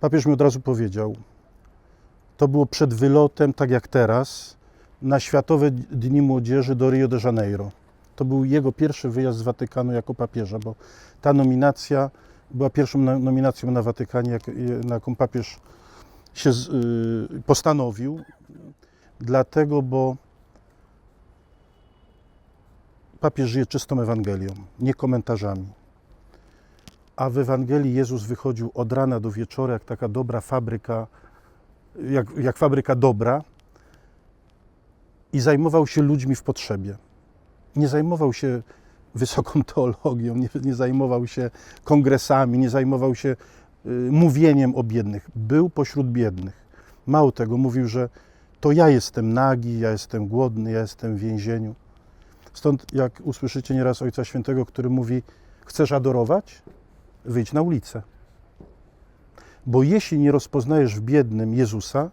Papież mi od razu powiedział, to było przed wylotem, tak jak teraz, na Światowe Dni Młodzieży do Rio de Janeiro. To był jego pierwszy wyjazd z Watykanu jako papieża, bo ta nominacja była pierwszą nominacją na Watykanie, na jaką papież się postanowił, dlatego, bo papież żyje czystą Ewangelią, nie komentarzami. A w Ewangelii Jezus wychodził od rana do wieczora, jak taka dobra fabryka, jak fabryka dobra, i zajmował się ludźmi w potrzebie. Nie zajmował się wysoką teologią, nie zajmował się kongresami, nie zajmował się mówieniem o biednych. Był pośród biednych. Mało tego, mówił, że to ja jestem nagi, ja jestem głodny, ja jestem w więzieniu. Stąd jak usłyszycie nieraz Ojca Świętego, który mówi, chcesz adorować? Wyjdź na ulicę. Bo jeśli nie rozpoznajesz w biednym Jezusa,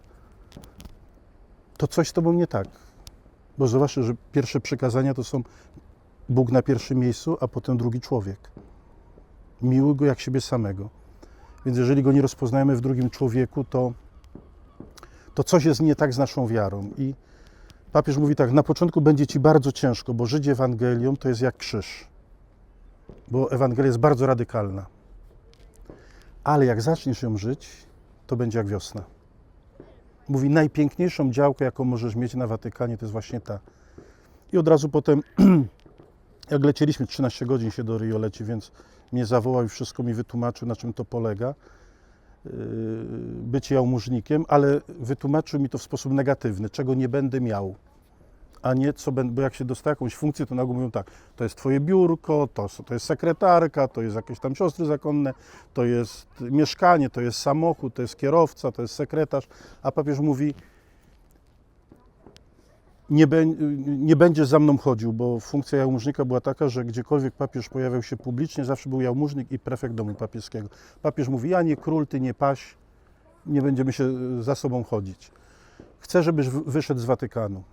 to coś z tobą nie tak. Bo zobaczcie, że pierwsze przykazania to są Bóg na pierwszym miejscu, a potem drugi człowiek. Miłuj go jak siebie samego. Więc jeżeli go nie rozpoznajemy w drugim człowieku, to coś jest nie tak z naszą wiarą. I papież mówi tak, na początku będzie ci bardzo ciężko, bo żyć Ewangelią to jest jak krzyż. Bo Ewangelia jest bardzo radykalna. Ale jak zaczniesz ją żyć, to będzie jak wiosna. Mówi, najpiękniejszą działkę, jaką możesz mieć na Watykanie, to jest właśnie ta. I od razu potem, jak lecieliśmy, 13 godzin się do Rio leci, więc mnie zawołał i wszystko mi wytłumaczył, na czym to polega, bycie jałmużnikiem, ale wytłumaczył mi to w sposób negatywny, czego nie będę miał, a nie co będę, bo jak się dostaje jakąś funkcję, to na ogół mówią tak, to jest twoje biurko, to jest sekretarka, to jest jakieś tam siostry zakonne, to jest mieszkanie, to jest samochód, to jest kierowca, to jest sekretarz, a papież mówi, nie będziesz za mną chodził, bo funkcja jałmużnika była taka, że gdziekolwiek papież pojawiał się publicznie, zawsze był jałmużnik i prefekt domu papieskiego. Papież mówi, ja nie król, ty nie paź, nie będziemy się za sobą chodzić. Chcę, żebyś wyszedł z Watykanu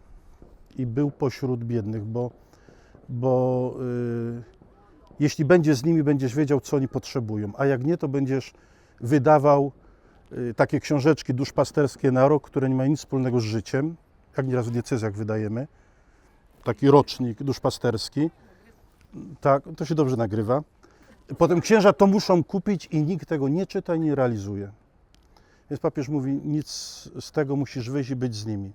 i był pośród biednych, bo jeśli będziesz z nimi, będziesz wiedział, co oni potrzebują, a jak nie, to będziesz wydawał takie książeczki duszpasterskie na rok, które nie mają nic wspólnego z życiem, jak nieraz w diecezjach wydajemy, taki rocznik duszpasterski, tak, to się dobrze nagrywa. Potem księża to muszą kupić i nikt tego nie czyta i nie realizuje. Więc papież mówi, nic z tego, musisz wyjść i być z nimi.